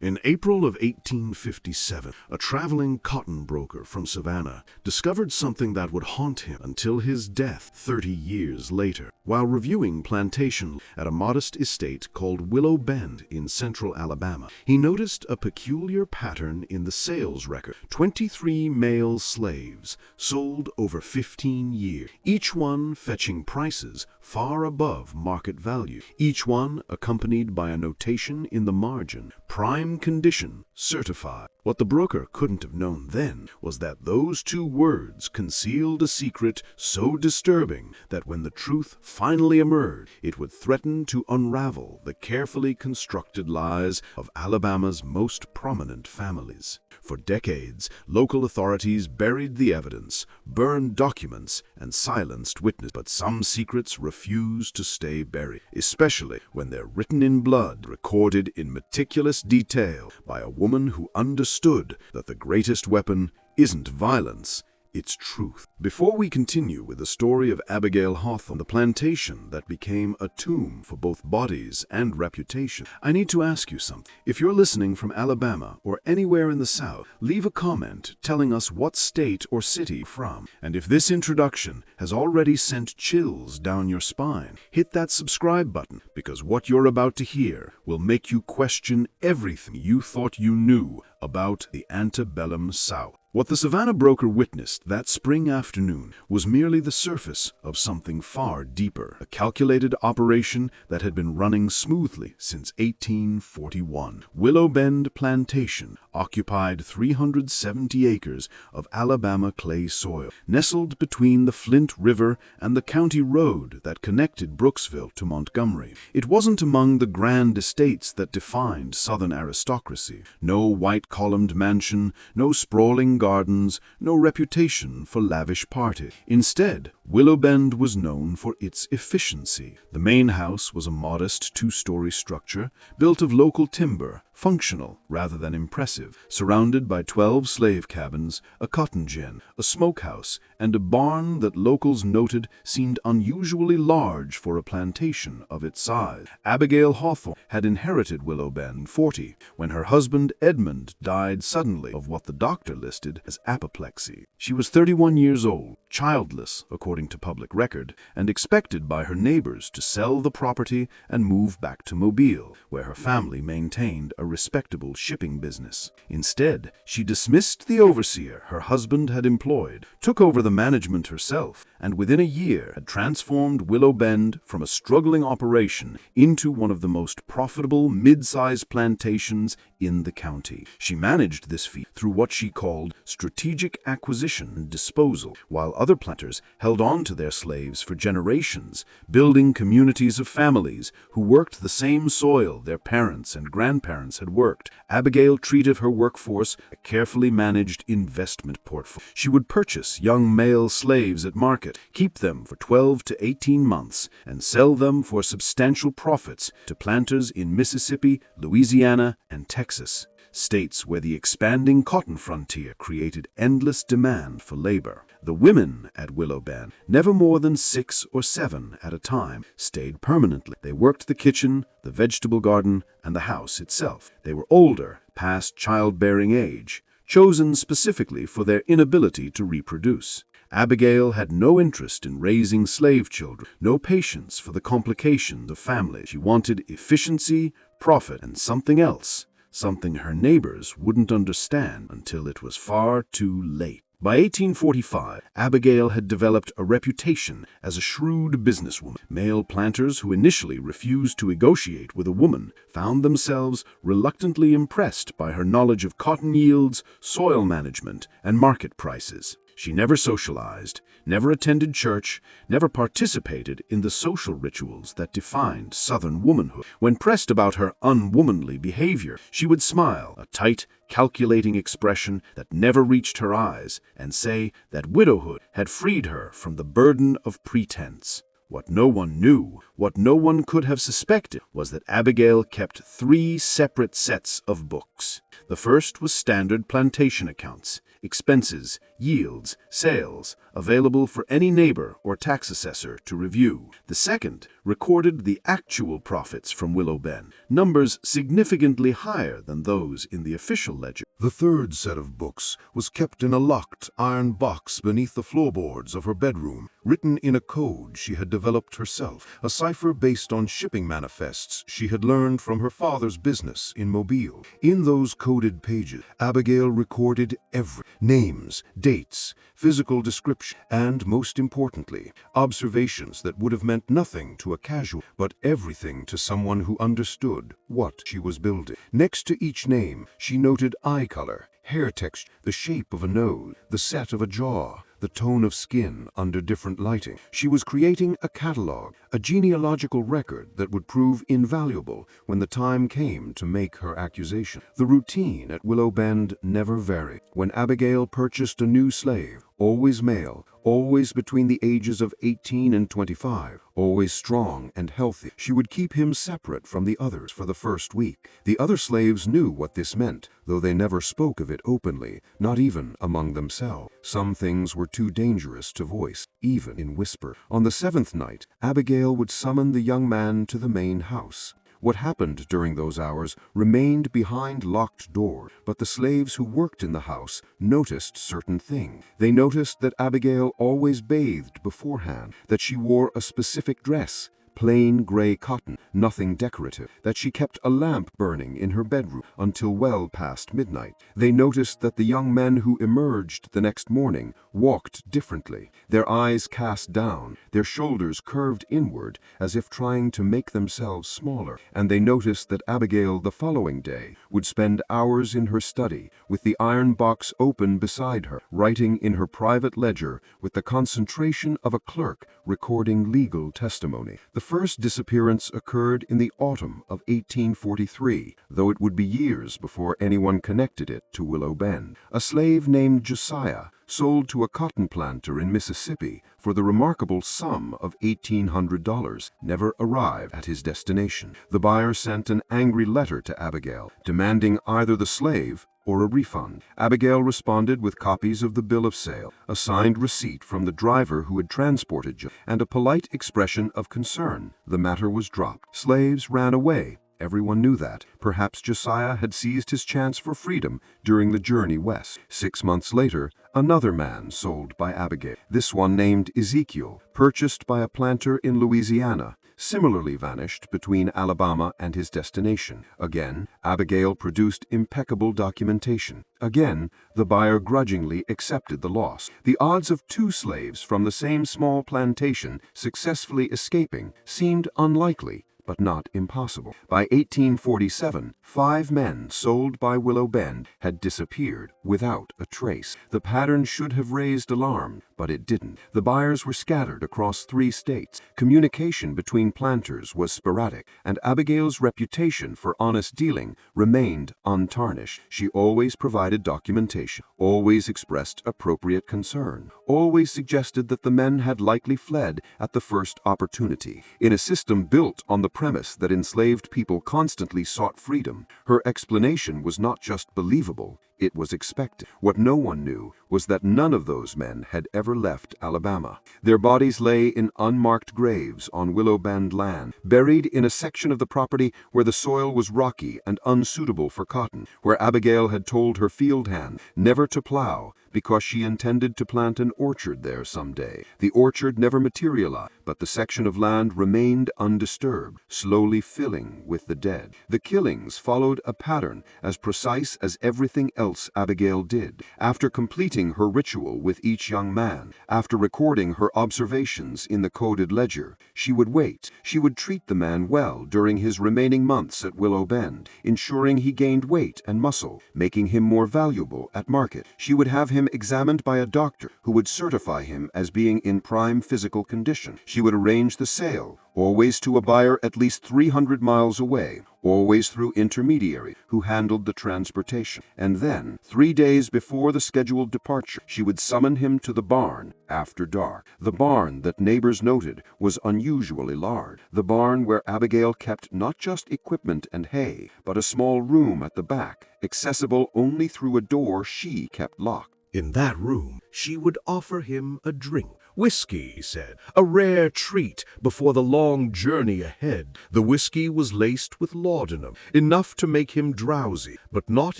In April of 1857, a traveling cotton broker from Savannah discovered something that would haunt him until his death 30 years later. While reviewing plantation at a modest estate called Willow Bend in central Alabama, he noticed a peculiar pattern in the sales record. 23 male slaves sold over 15 years, each one fetching prices far above market value, each one accompanied by a notation in the margin, prime condition, certified. What the broker couldn't have known then was that those two words concealed a secret so disturbing that when the truth finally emerged, it would threaten to unravel the carefully constructed lies of Alabama's most prominent families. For decades, local authorities buried the evidence, burned documents, and silenced witnesses. But some secrets refuse to stay buried, especially when they're written in blood, recorded in meticulous detail by a woman who understood that the greatest weapon isn't violence, it's truth. Before we continue with the story of Abigail Hawthorne, the plantation that became a tomb for both bodies and reputation, I need to ask you something. If you're listening from Alabama or anywhere in the South, leave a comment telling us what state or city you're from. And if this introduction has already sent chills down your spine, hit that subscribe button, because what you're about to hear will make you question everything you thought you knew about the antebellum South. What the Savannah broker witnessed that spring afternoon was merely the surface of something far deeper, a calculated operation that had been running smoothly since 1841. Willow Bend Plantation occupied 370 acres of Alabama clay soil, nestled between the Flint River and the county road that connected Brooksville to Montgomery. It wasn't among the grand estates that defined Southern aristocracy. No white-columned mansion, no sprawling gardens, no reputation for lavish parties. Instead, Willow Bend was known for its efficiency. The main house was a modest two-story structure built of local timber, functional rather than impressive, surrounded by 12 slave cabins, a cotton gin, a smokehouse, and a barn that locals noted seemed unusually large for a plantation of its size. Abigail Hawthorne had inherited Willow Bend 40 when her husband Edmund died suddenly of what the doctor listed as apoplexy. She was 31 years old, childless according to public record, and expected by her neighbors to sell the property and move back to Mobile, where her family maintained a respectable shipping business. Instead, she dismissed the overseer her husband had employed, took over the management herself, and within a year had transformed Willow Bend from a struggling operation into one of the most profitable mid-sized plantations in the county. She managed this feat through what she called strategic acquisition and disposal, while other planters held on to their slaves for generations, building communities of families who worked the same soil their parents and grandparents had worked. Abigail treated her workforce a carefully managed investment portfolio. She would purchase young male slaves at market, keep them for 12 to 18 months, and sell them for substantial profits to planters in Mississippi, Louisiana, and Texas, states where the expanding cotton frontier created endless demand for labor. The women at Willow Bend, never more than 6 or 7 at a time, stayed permanently. They worked the kitchen, the vegetable garden, and the house itself. They were older, past childbearing age, chosen specifically for their inability to reproduce. Abigail had no interest in raising slave children, no patience for the complications of family. She wanted efficiency, profit, and something else, something her neighbors wouldn't understand until it was far too late. By 1845, Abigail had developed a reputation as a shrewd businesswoman. Male planters who initially refused to negotiate with a woman found themselves reluctantly impressed by her knowledge of cotton yields, soil management, and market prices. She never socialized, never attended church, never participated in the social rituals that defined Southern womanhood. When pressed about her unwomanly behavior, she would smile, a tight, calculating expression that never reached her eyes, and say that widowhood had freed her from the burden of pretense. What no one knew, what no one could have suspected, was that Abigail kept 3 separate sets of books. The first was standard plantation accounts, expenses, yields, sales, available for any neighbor or tax assessor to review. The second recorded the actual profits from Willow Bend, numbers significantly higher than those in the official ledger. The third set of books was kept in a locked iron box beneath the floorboards of her bedroom, written in a code she had developed herself, a cipher based on shipping manifests she had learned from her father's business in Mobile. In those coded pages, Abigail recorded every names, dates, physical description, and, most importantly, observations that would have meant nothing to a casual, but everything to someone who understood what she was building. Next to each name, she noted eye color, hair texture, the shape of a nose, the set of a jaw, the tone of skin under different lighting. She was creating a catalog, a genealogical record that would prove invaluable when the time came to make her accusation. The routine at Willow Bend never varied. When Abigail purchased a new slave, always male, always between the ages of 18 and 25, always strong and healthy, she would keep him separate from the others for the first week. The other slaves knew what this meant, though they never spoke of it openly, not even among themselves. Some things were too dangerous to voice, even in whisper. On the seventh night, Abigail would summon the young man to the main house. What happened during those hours remained behind locked doors, but the slaves who worked in the house noticed certain things. They noticed that Abigail always bathed beforehand, that she wore a specific dress, plain gray cotton, nothing decorative, that she kept a lamp burning in her bedroom until well past midnight. They noticed that the young men who emerged the next morning walked differently, their eyes cast down, their shoulders curved inward as if trying to make themselves smaller. And they noticed that Abigail the following day would spend hours in her study with the iron box open beside her, writing in her private ledger with the concentration of a clerk recording legal testimony. The first disappearance occurred in the autumn of 1843, though it would be years before anyone connected it to Willow Bend. A slave named Josiah, sold to a cotton planter in Mississippi for the remarkable sum of $1,800, never arrived at his destination. The buyer sent an angry letter to Abigail, demanding either the slave or a refund. Abigail responded with copies of the bill of sale, a signed receipt from the driver who had transported Josiah, and a polite expression of concern. The matter was dropped. Slaves ran away. Everyone knew that. Perhaps Josiah had seized his chance for freedom during the journey west. 6 months later, another man sold by Abigail, this one named Ezekiel, purchased by a planter in Louisiana, similarly vanished between Alabama and his destination. Again, Abigail produced impeccable documentation. Again, the buyer grudgingly accepted the loss. The odds of 2 slaves from the same small plantation successfully escaping seemed unlikely, but not impossible. By 1847, 5 men sold by Willow Bend had disappeared without a trace. The pattern should have raised alarm, but it didn't. The buyers were scattered across 3 states. Communication between planters was sporadic, and Abigail's reputation for honest dealing remained untarnished. She always provided documentation, always expressed appropriate concern, always suggested that the men had likely fled at the first opportunity. In a system built on the premise that enslaved people constantly sought freedom, her explanation was not just believable, it was expected. What no one knew was that none of those men had ever left Alabama. Their bodies lay in unmarked graves on Willow Bend land, buried in a section of the property where the soil was rocky and unsuitable for cotton, where Abigail had told her field hand never to plow because she intended to plant an orchard there someday. The orchard never materialized, but the section of land remained undisturbed, slowly filling with the dead. The killings followed a pattern as precise as everything else Abigail did. After completing her ritual with each young man, after recording her observations in the coded ledger, she would wait. She would treat the man well during his remaining months at Willow Bend, ensuring he gained weight and muscle, making him more valuable at market. She would have him examined by a doctor who would certify him as being in prime physical condition. She would arrange the sale, always to a buyer at least 300 miles away, always through intermediary who handled the transportation. And then, 3 days before the scheduled departure, she would summon him to the barn after dark. The barn that neighbors noted was unusually large. The barn where Abigail kept not just equipment and hay, but a small room at the back, accessible only through a door she kept locked. In that room, she would offer him a drink, "Whiskey," he said, "a rare treat before the long journey ahead." The whiskey was laced with laudanum, enough to make him drowsy, but not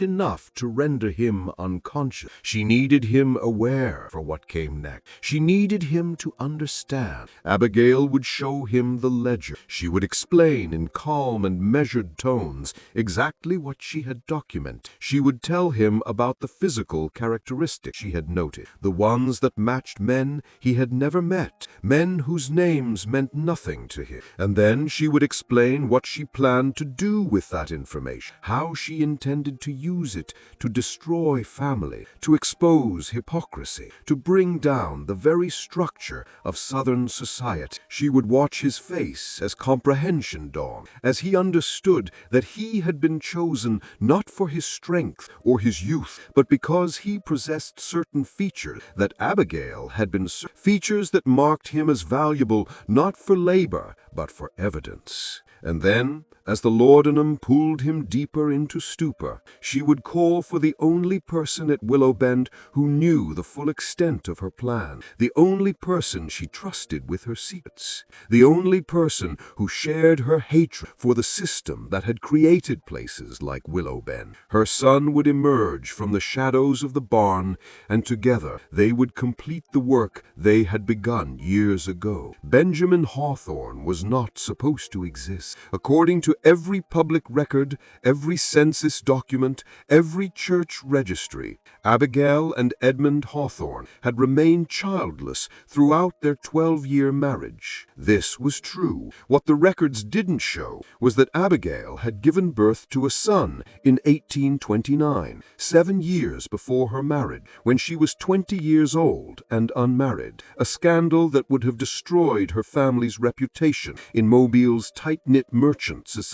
enough to render him unconscious. She needed him aware for what came next. She needed him to understand. Abigail would show him the ledger. She would explain in calm and measured tones exactly what she had documented. She would tell him about the physical characteristics she had noted, the ones that matched men he had never met, men whose names meant nothing to him. And then she would explain what she planned to do with that information, how she intended to use it to destroy family, to expose hypocrisy, to bring down the very structure of Southern society. She would watch his face as comprehension dawned, as he understood that he had been chosen not for his strength or his youth, but because he possessed certain features that Abigail had been features that marked him as valuable not for labor, but for evidence. And then, as the laudanum pulled him deeper into stupor, she would call for the only person at Willow Bend who knew the full extent of her plan, the only person she trusted with her secrets, the only person who shared her hatred for the system that had created places like Willow Bend. Her son would emerge from the shadows of the barn, and together they would complete the work they had begun years ago. Benjamin Hawthorne was not supposed to exist. According to every public record, every census document, every church registry, Abigail and Edmund Hawthorne had remained childless throughout their 12-year marriage. This was true. What the records didn't show was that Abigail had given birth to a son in 1829, 7 years before her marriage, when she was 20 years old and unmarried, a scandal that would have destroyed her family's reputation in Mobile's tight-knit merchant society.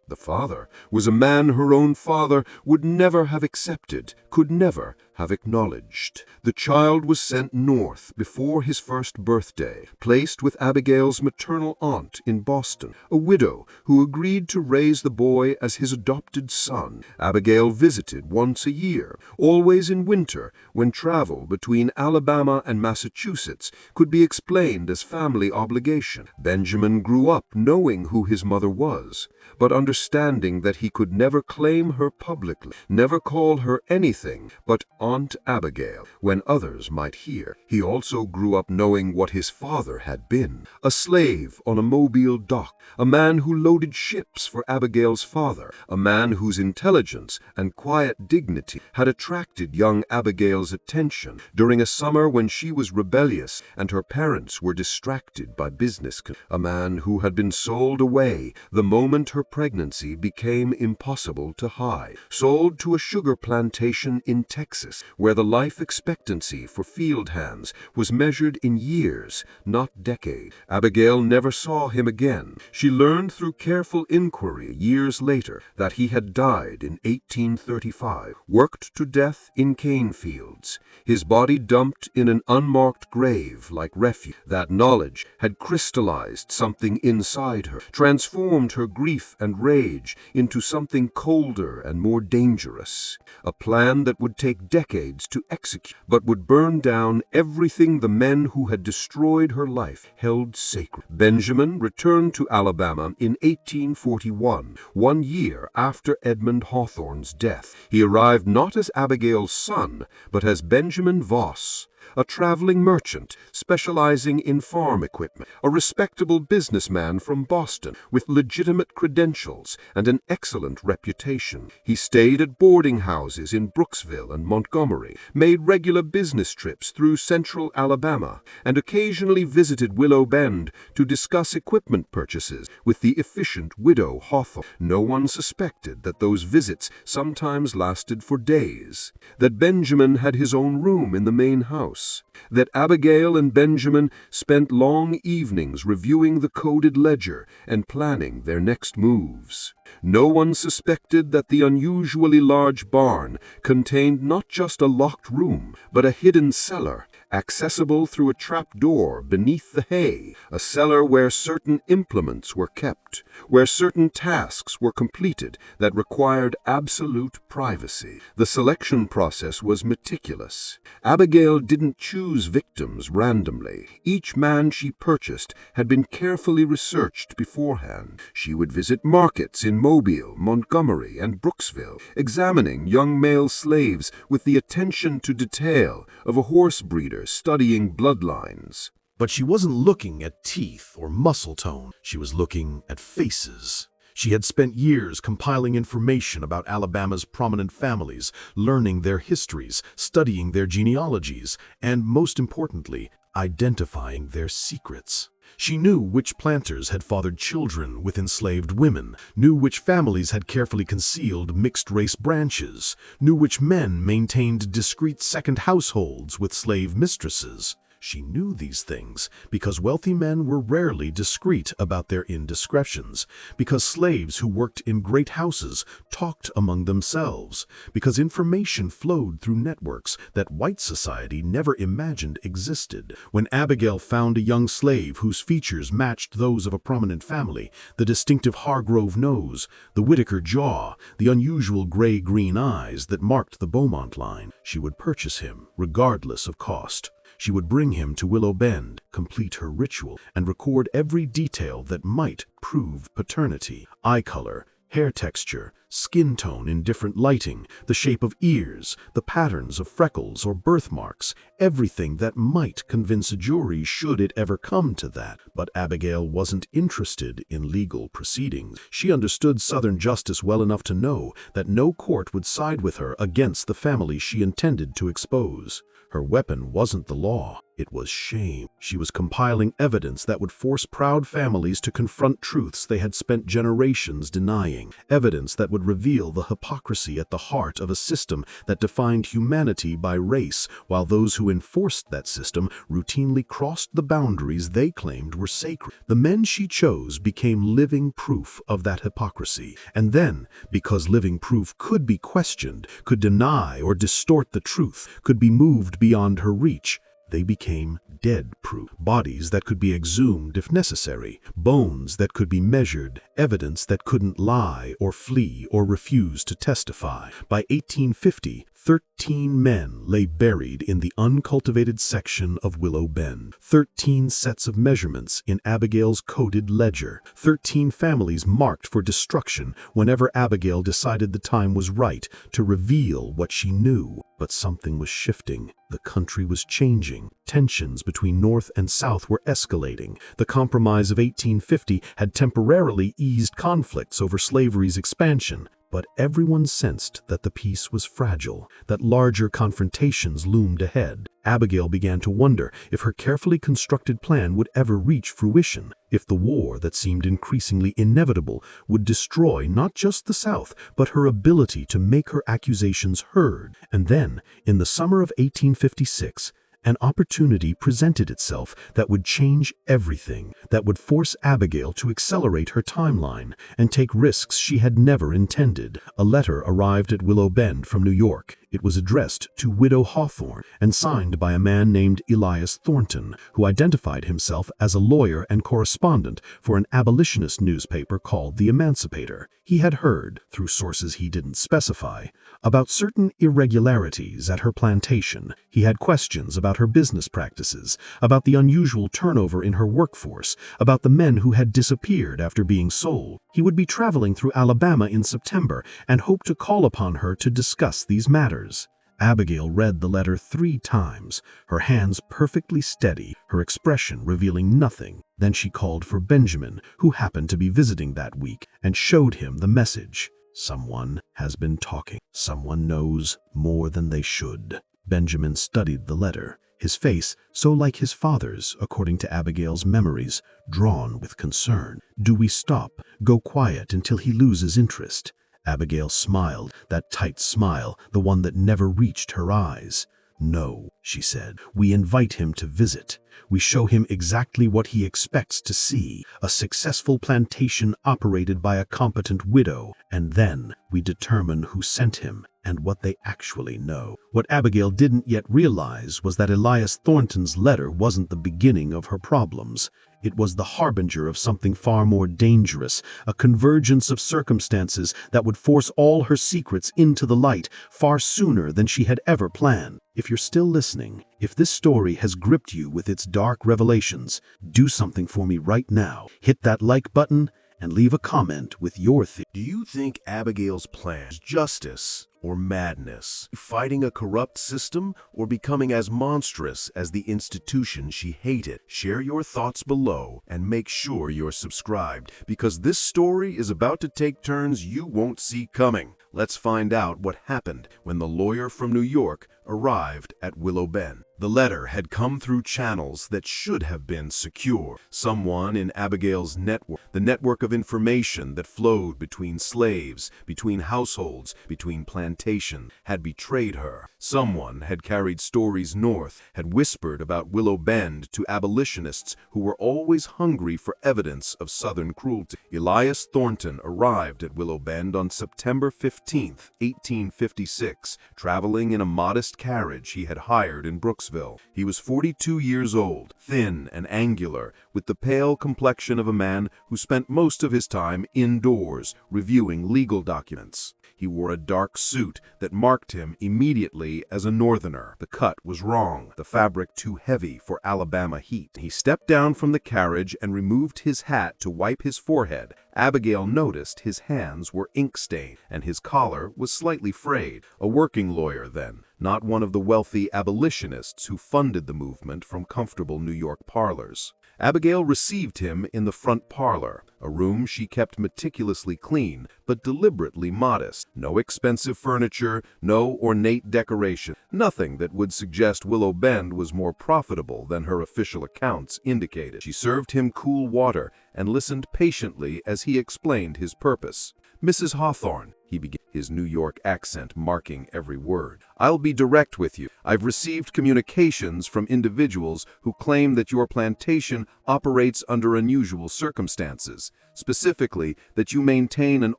The father was a man her own father would never have accepted, could never have acknowledged. The child was sent north before his first birthday, placed with Abigail's maternal aunt in Boston, a widow who agreed to raise the boy as his adopted son. Abigail visited once a year, always in winter, when travel between Alabama and Massachusetts could be explained as family obligation. Benjamin grew up knowing who his mother was, but understanding that he could never claim her publicly, never call her anything but Aunt Abigail when others might hear. He also grew up knowing what his father had been, a slave on a Mobile dock, a man who loaded ships for Abigail's father, a man whose intelligence and quiet dignity had attracted young Abigail's attention during a summer when she was rebellious and her parents were distracted by business, a man who had been sold away the moment her pregnancy became impossible to hide, sold to a sugar plantation in Texas, where the life expectancy for field hands was measured in years, not decades. Abigail never saw him again. She learned through careful inquiry years later that he had died in 1835, worked to death in cane fields, his body dumped in an unmarked grave like refuse. That knowledge had crystallized something inside her, transformed her grief and rage into something colder and more dangerous, a plan that would take decades to execute, but would burn down everything the men who had destroyed her life held sacred. Benjamin returned to Alabama in 1841, 1 year after Edmund Hawthorne's death. He arrived not as Abigail's son, but as Benjamin Voss, a traveling merchant specializing in farm equipment, a respectable businessman from Boston with legitimate credentials and an excellent reputation. He stayed at boarding houses in Brooksville and Montgomery, made regular business trips through central Alabama, and occasionally visited Willow Bend to discuss equipment purchases with the efficient widow Hawthorne. No one suspected that those visits sometimes lasted for days, that Benjamin had his own room in the main house, that Abigail and Benjamin spent long evenings reviewing the coded ledger and planning their next moves. No one suspected that the unusually large barn contained not just a locked room, but a hidden cellar, accessible through a trap-door beneath the hay, a cellar where certain implements were kept, where certain tasks were completed that required absolute privacy. The selection process was meticulous. Abigail didn't choose victims randomly. Each man she purchased had been carefully researched beforehand. She would visit markets in Mobile, Montgomery, and Brooksville, examining young male slaves with the attention to detail of a horse breeder studying bloodlines. But she wasn't looking at teeth or muscle tone. She was looking at faces. She had spent years compiling information about Alabama's prominent families, learning their histories, studying their genealogies, and, most importantly, identifying their secrets. She knew which planters had fathered children with enslaved women, knew which families had carefully concealed mixed-race branches, knew which men maintained discreet second households with slave mistresses. She knew these things because wealthy men were rarely discreet about their indiscretions, because slaves who worked in great houses talked among themselves, because information flowed through networks that white society never imagined existed. When Abigail found a young slave whose features matched those of a prominent family, the distinctive Hargrove nose, the Whitaker jaw, the unusual gray-green eyes that marked the Beaumont line, she would purchase him, regardless of cost. She would bring him to Willow Bend, complete her ritual, and record every detail that might prove paternity. Eye color, hair texture, skin tone in different lighting, the shape of ears, the patterns of freckles or birthmarks, everything that might convince a jury should it ever come to that. But Abigail wasn't interested in legal proceedings. She understood Southern justice well enough to know that no court would side with her against the family she intended to expose. Her weapon wasn't the law, it was shame. She was compiling evidence that would force proud families to confront truths they had spent generations denying, evidence that would reveal the hypocrisy at the heart of a system that defined humanity by race, while those who enforced that system routinely crossed the boundaries they claimed were sacred. The men she chose became living proof of that hypocrisy, and then, because living proof could be questioned, could deny or distort the truth, could be moved beyond her reach, they became dead proof. Bodies that could be exhumed if necessary, bones that could be measured, evidence that couldn't lie or flee or refuse to testify. By 1850, 13 men lay buried in the uncultivated section of Willow Bend. 13 sets of measurements in Abigail's coded ledger. 13 families marked for destruction whenever Abigail decided the time was right to reveal what she knew. But something was shifting. The country was changing. Tensions between North and South were escalating. The Compromise of 1850 had temporarily eased conflicts over slavery's expansion. But everyone sensed that the peace was fragile, that larger confrontations loomed ahead. Abigail began to wonder if her carefully constructed plan would ever reach fruition, if the war that seemed increasingly inevitable would destroy not just the South, but her ability to make her accusations heard. And then, in the summer of 1856, an opportunity presented itself that would change everything, that would force Abigail to accelerate her timeline and take risks she had never intended. A letter arrived at Willow Bend from New York. It was addressed to Widow Hawthorne and signed by a man named Elias Thornton, who identified himself as a lawyer and correspondent for an abolitionist newspaper called The Emancipator. He had heard, through sources he didn't specify, about certain irregularities at her plantation. He had questions about her business practices, about the unusual turnover in her workforce, about the men who had disappeared after being sold. He would be traveling through Alabama in September and hoped to call upon her to discuss these matters. Abigail read the letter 3 times, her hands perfectly steady, her expression revealing nothing. Then she called for Benjamin, who happened to be visiting that week, and showed him the message. Someone has been talking. Someone knows more than they should. Benjamin studied the letter, his face, so like his father's, according to Abigail's memories, drawn with concern. Do we stop, go quiet until he loses interest? Abigail smiled, that tight smile, the one that never reached her eyes. No, she said, we invite him to visit. We show him exactly what he expects to see, a successful plantation operated by a competent widow, and then we determine who sent him and what they actually know. What Abigail didn't yet realize was that Elias Thornton's letter wasn't the beginning of her problems. It was the harbinger of something far more dangerous, a convergence of circumstances that would force all her secrets into the light far sooner than she had ever planned. If you're still listening, if this story has gripped you with its dark revelations, do something for me right now. Hit that like button and leave a comment with your theory. Do you think Abigail's plan is justice or madness? Fighting a corrupt system or becoming as monstrous as the institution she hated? Share your thoughts below and make sure you're subscribed, because this story is about to take turns you won't see coming. Let's find out what happened when the lawyer from New York arrived at Willow Bend. The letter had come through channels that should have been secure. Someone in Abigail's network, the network of information that flowed between slaves, between households, between plantations, had betrayed her. Someone had carried stories north, had whispered about Willow Bend to abolitionists who were always hungry for evidence of Southern cruelty. Elias Thornton arrived at Willow Bend on September 15, 1856, traveling in a modest carriage he had hired in Brooksville. He was 42 years old, thin and angular, with the pale complexion of a man who spent most of his time indoors reviewing legal documents. He wore a dark suit that marked him immediately as a Northerner. The cut was wrong, the fabric too heavy for Alabama heat. He stepped down from the carriage and removed his hat to wipe his forehead. Abigail noticed his hands were ink-stained and his collar was slightly frayed. A working lawyer, then, not one of the wealthy abolitionists who funded the movement from comfortable New York parlors. Abigail received him in the front parlor, a room she kept meticulously clean but deliberately modest. No expensive furniture, no ornate decoration, nothing that would suggest Willow Bend was more profitable than her official accounts indicated. She served him cool water and listened patiently as he explained his purpose. "Mrs. Hawthorne," he began, his New York accent marking every word, "I'll be direct with you. I've received communications from individuals who claim that your plantation operates under unusual circumstances, specifically that you maintain an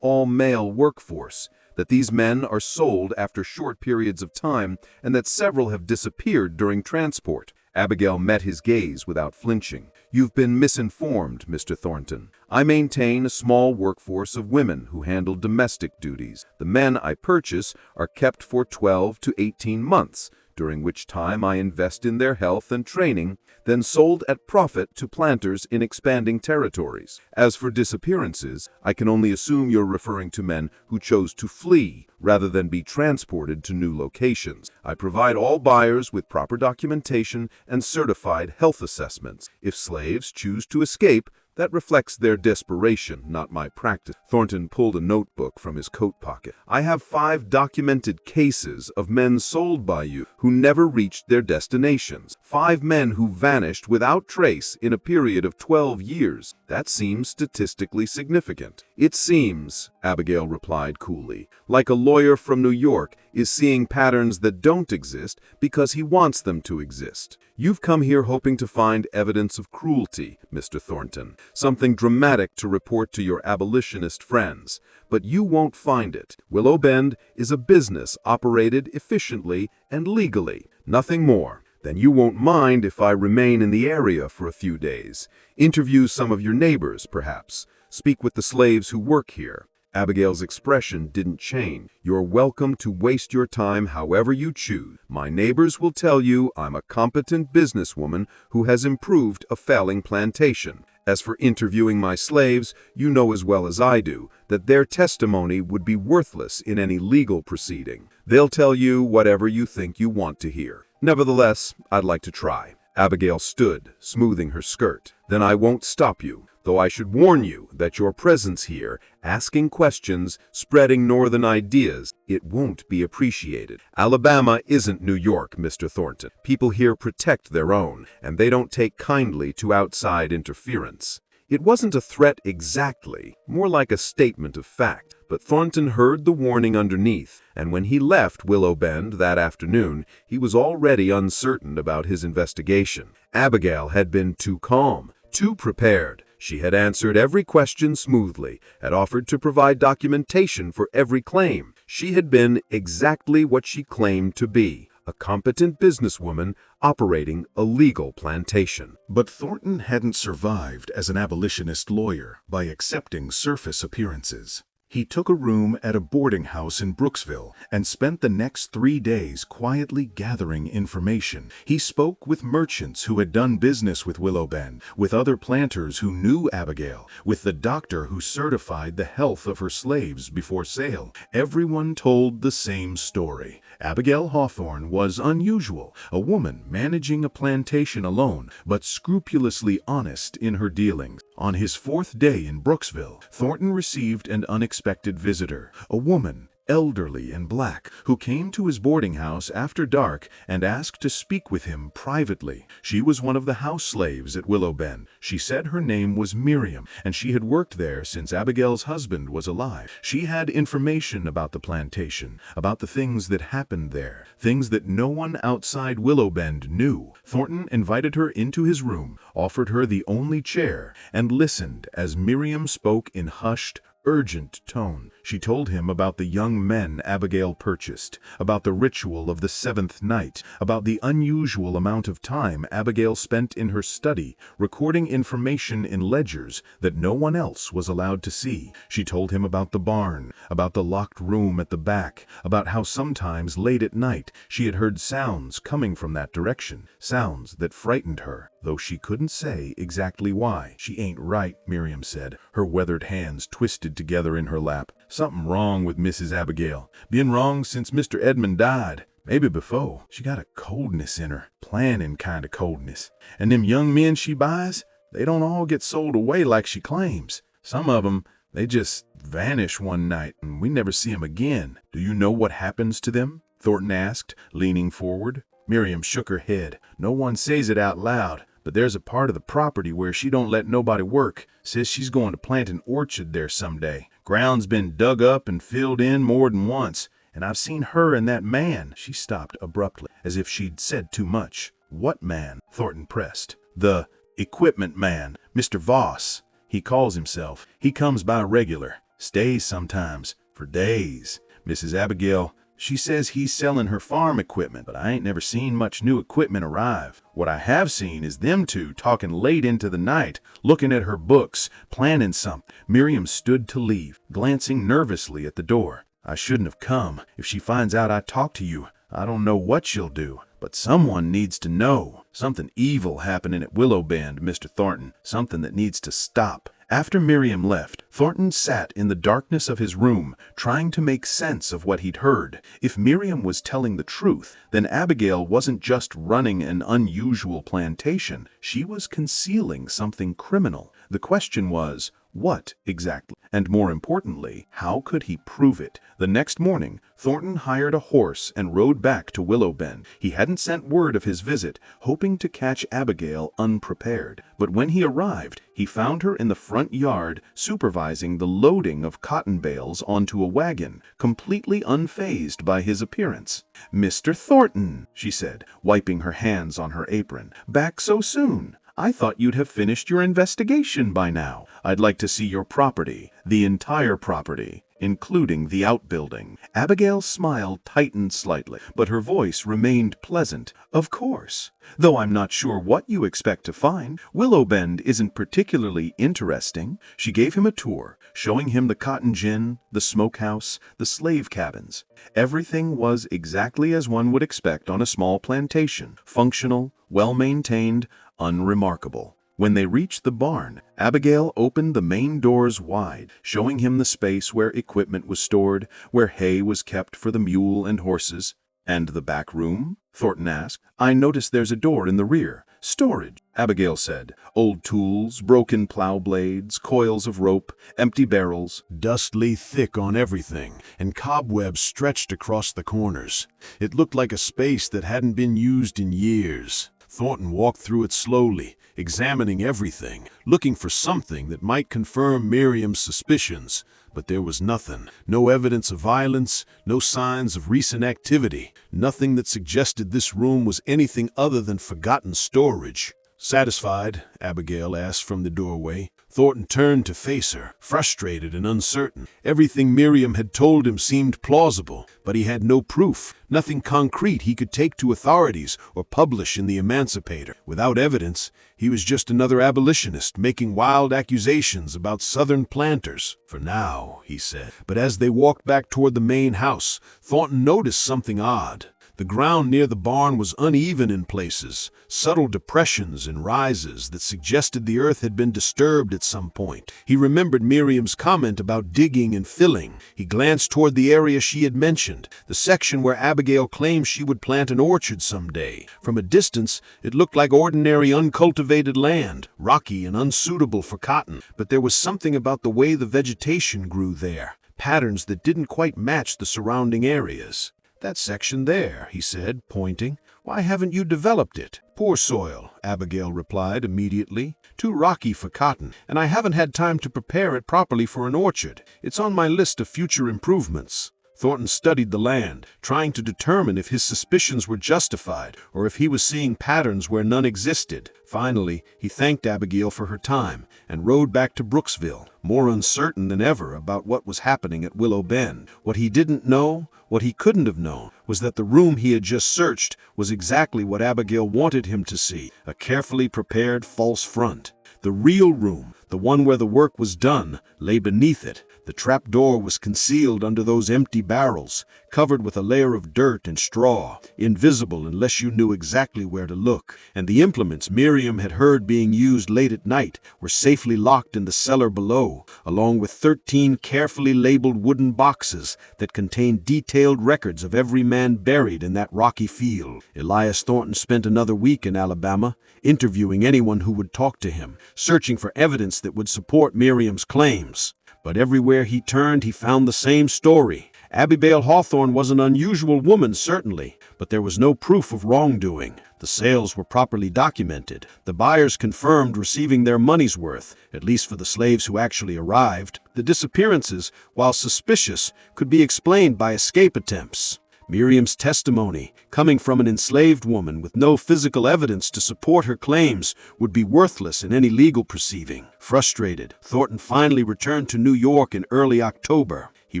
all-male workforce, that these men are sold after short periods of time, and that several have disappeared during transport." Abigail met his gaze without flinching. "You've been misinformed, Mr. Thornton. I maintain a small workforce of women who handle domestic duties. The men I purchase are kept for 12 to 18 months, during which time I invest in their health and training, then sold at profit to planters in expanding territories. As for disappearances, I can only assume you're referring to men who chose to flee rather than be transported to new locations. I provide all buyers with proper documentation and certified health assessments. If slaves choose to escape, that reflects their desperation, not my practice." Thornton pulled a notebook from his coat pocket. "I have 5 documented cases of men sold by you who never reached their destinations. 5 men who vanished without trace in a period of 12 years. That seems statistically significant." "It seems," Abigail replied coolly, "like a lawyer from New York is seeing patterns that don't exist because he wants them to exist. You've come here hoping to find evidence of cruelty, Mr. Thornton, something dramatic to report to your abolitionist friends, but you won't find it. Willow Bend is a business operated efficiently and legally, nothing more. Then you won't mind if I remain in the area for a few days. Interview some of your neighbors, perhaps. Speak with the slaves who work here." Abigail's expression didn't change. "You're welcome to waste your time however you choose. My neighbors will tell you I'm a competent businesswoman who has improved a failing plantation. As for interviewing my slaves, you know as well as I do that their testimony would be worthless in any legal proceeding. They'll tell you whatever you think you want to hear. Nevertheless, I'd like to try." Abigail stood, smoothing her skirt. "Then I won't stop you, though I should warn you that your presence here, asking questions, spreading Northern ideas, it won't be appreciated. Alabama isn't New York, Mr. Thornton. People here protect their own, and they don't take kindly to outside interference." It wasn't a threat exactly, more like a statement of fact, but Thornton heard the warning underneath, and when he left Willow Bend that afternoon, he was already uncertain about his investigation. Abigail had been too calm, too prepared. She had answered every question smoothly, had offered to provide documentation for every claim. She had been exactly what she claimed to be, a competent businesswoman operating a legal plantation. But Thornton hadn't survived as an abolitionist lawyer by accepting surface appearances. He took a room at a boarding house in Brooksville and spent the next 3 days quietly gathering information. He spoke with merchants who had done business with Willow Bend, with other planters who knew Abigail, with the doctor who certified the health of her slaves before sale. Everyone told the same story. Abigail Hawthorne was unusual, a woman managing a plantation alone, but scrupulously honest in her dealings. On his 4th day in Brooksville, Thornton received an unexpected visitor, a woman, elderly and black, who came to his boarding house after dark and asked to speak with him privately. She was one of the house slaves at Willow Bend. She said her name was Miriam, and she had worked there since Abigail's husband was alive. She had information about the plantation, about the things that happened there, things that no one outside Willow Bend knew. Thornton invited her into his room, offered her the only chair, and listened as Miriam spoke in hushed, urgent tone. She told him about the young men Abigail purchased, about the ritual of the 7th night, about the unusual amount of time Abigail spent in her study, recording information in ledgers that no one else was allowed to see. She told him about the barn, about the locked room at the back, about how sometimes late at night she had heard sounds coming from that direction, sounds that frightened her, though she couldn't say exactly why. "She ain't right," Miriam said, her weathered hands twisted together in her lap. "Something wrong with Mrs. Abigail. Been wrong since Mr. Edmund died. Maybe before. She got a coldness in her, planning kind of coldness. And them young men she buys, they don't all get sold away like she claims. Some of 'em, they just vanish one night and we never see 'em again." "Do you know what happens to them?" Thornton asked, leaning forward. Miriam shook her head. "No one says it out loud, but there's a part of the property where she don't let nobody work. Says she's going to plant an orchard there someday. Ground's been dug up and filled in more than once, and I've seen her and that man." She stopped abruptly, as if she'd said too much. "What man?" Thornton pressed. "The equipment man, Mr. Voss. He calls himself. He comes by regular. Stays sometimes, for days. Mrs. Abigail, she says he's selling her farm equipment, but I ain't never seen much new equipment arrive. What I have seen is them two talking late into the night, looking at her books, planning something." Miriam stood to leave, glancing nervously at the door. "I shouldn't have come. If she finds out I talked to you, I don't know what she'll do. But someone needs to know. Something evil happening at Willow Bend, Mr. Thornton. Something that needs to stop." After Miriam left, Thornton sat in the darkness of his room, trying to make sense of what he'd heard. If Miriam was telling the truth, then Abigail wasn't just running an unusual plantation. She was concealing something criminal. The question was, what exactly? And more importantly, how could he prove it? The next morning, Thornton hired a horse and rode back to Willow Bend. He hadn't sent word of his visit, hoping to catch Abigail unprepared. But when he arrived, he found her in the front yard supervising the loading of cotton bales onto a wagon, completely unfazed by his appearance. "Mr. Thornton," she said, wiping her hands on her apron, "back so soon? I thought you'd have finished your investigation by now. I'd like to see your property, the entire property, including the outbuilding." Abigail's smile tightened slightly, but her voice remained pleasant. "Of course. Though I'm not sure what you expect to find. Willow Bend isn't particularly interesting." She gave him a tour, showing him the cotton gin, the smokehouse, the slave cabins. Everything was exactly as one would expect on a small plantation, functional, well-maintained, unremarkable. When they reached the barn, Abigail opened the main doors wide, showing him the space where equipment was stored, where hay was kept for the mule and horses. "And the back room?" Thornton asked. "I noticed there's a door in the rear." "Storage," Abigail said. "Old tools, broken plow blades, coils of rope, empty barrels." Dust lay thick on everything, and cobwebs stretched across the corners. It looked like a space that hadn't been used in years. Thornton walked through it slowly, examining everything, looking for something that might confirm Miriam's suspicions. But there was nothing. No evidence of violence, no signs of recent activity, nothing that suggested this room was anything other than forgotten storage. "Satisfied?" Abigail asked from the doorway. Thornton turned to face her, frustrated and uncertain. Everything Miriam had told him seemed plausible, but he had no proof, nothing concrete he could take to authorities or publish in the Emancipator. Without evidence, he was just another abolitionist making wild accusations about Southern planters. For now, he said. But as they walked back toward the main house, Thornton noticed something odd. The ground near the barn was uneven in places, subtle depressions and rises that suggested the earth had been disturbed at some point. He remembered Miriam's comment about digging and filling. He glanced toward the area she had mentioned, the section where Abigail claimed she would plant an orchard someday. From a distance, it looked like ordinary uncultivated land, rocky and unsuitable for cotton, but there was something about the way the vegetation grew there, patterns that didn't quite match the surrounding areas. "That section there," he said, pointing. "Why haven't you developed it?" "Poor soil," Abigail replied immediately. "Too rocky for cotton, and I haven't had time to prepare it properly for an orchard. It's on my list of future improvements." Thornton studied the land, trying to determine if his suspicions were justified or if he was seeing patterns where none existed. Finally, he thanked Abigail for her time and rode back to Brooksville, more uncertain than ever about what was happening at Willow Bend. What he didn't know, what he couldn't have known, was that the room he had just searched was exactly what Abigail wanted him to see, a carefully prepared false front. The real room, the one where the work was done, lay beneath it. The trap door was concealed under those empty barrels, covered with a layer of dirt and straw, invisible unless you knew exactly where to look. And the implements Miriam had heard being used late at night were safely locked in the cellar below, along with 13 carefully labeled wooden boxes that contained detailed records of every man buried in that rocky field. Elias Thornton spent another week in Alabama, interviewing anyone who would talk to him, searching for evidence that would support Miriam's claims. But everywhere he turned, he found the same story. Abigail Hawthorne was an unusual woman, certainly, but there was no proof of wrongdoing. The sales were properly documented. The buyers confirmed receiving their money's worth, at least for the slaves who actually arrived. The disappearances, while suspicious, could be explained by escape attempts. Miriam's testimony, coming from an enslaved woman with no physical evidence to support her claims, would be worthless in any legal proceeding. Frustrated, Thornton finally returned to New York in early October. He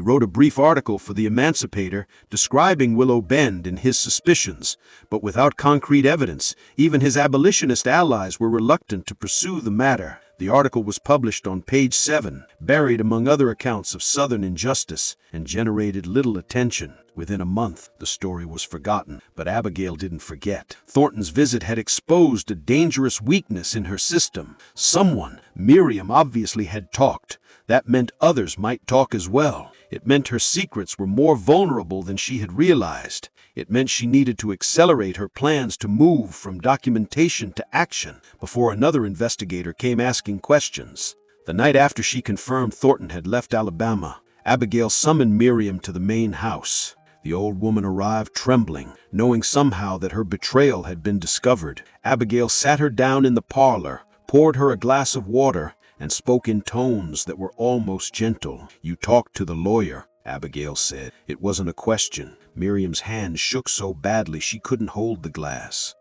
wrote a brief article for the Emancipator describing Willow Bend and his suspicions, but without concrete evidence, even his abolitionist allies were reluctant to pursue the matter. The article was published on page 7, buried among other accounts of Southern injustice, and generated little attention. Within a month, the story was forgotten, but Abigail didn't forget. Thornton's visit had exposed a dangerous weakness in her system. Someone, Miriam, obviously had talked. That meant others might talk as well. It meant her secrets were more vulnerable than she had realized. It meant she needed to accelerate her plans to move from documentation to action before another investigator came asking questions. The night after she confirmed Thornton had left Alabama, Abigail summoned Miriam to the main house. The old woman arrived trembling, knowing somehow that her betrayal had been discovered. Abigail sat her down in the parlor, poured her a glass of water, and spoke in tones that were almost gentle. "You talked to the lawyer," Abigail said. It wasn't a question. Miriam's hand shook so badly she couldn't hold the glass.